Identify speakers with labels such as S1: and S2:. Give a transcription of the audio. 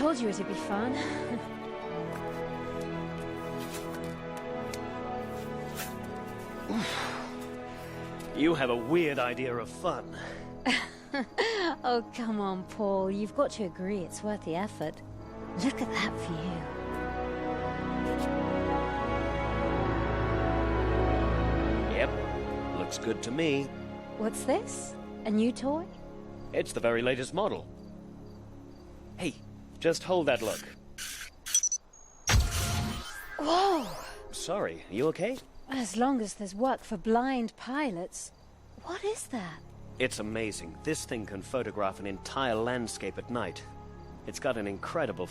S1: told you it'd be fun.
S2: You have a weird idea of fun.
S1: Oh, come on, Paul. You've got to agree it's worth the effort. Look at that view.
S2: Yep, looks good to me.
S1: What's this? A new toy?
S2: It's the very latest model. Hey, just hold that look.
S1: Whoa!
S2: Sorry, you okay?
S1: As long as there's work for blind pilots. What is that?
S2: It's amazing. This thing can photograph an entire landscape at night. It's got an incredible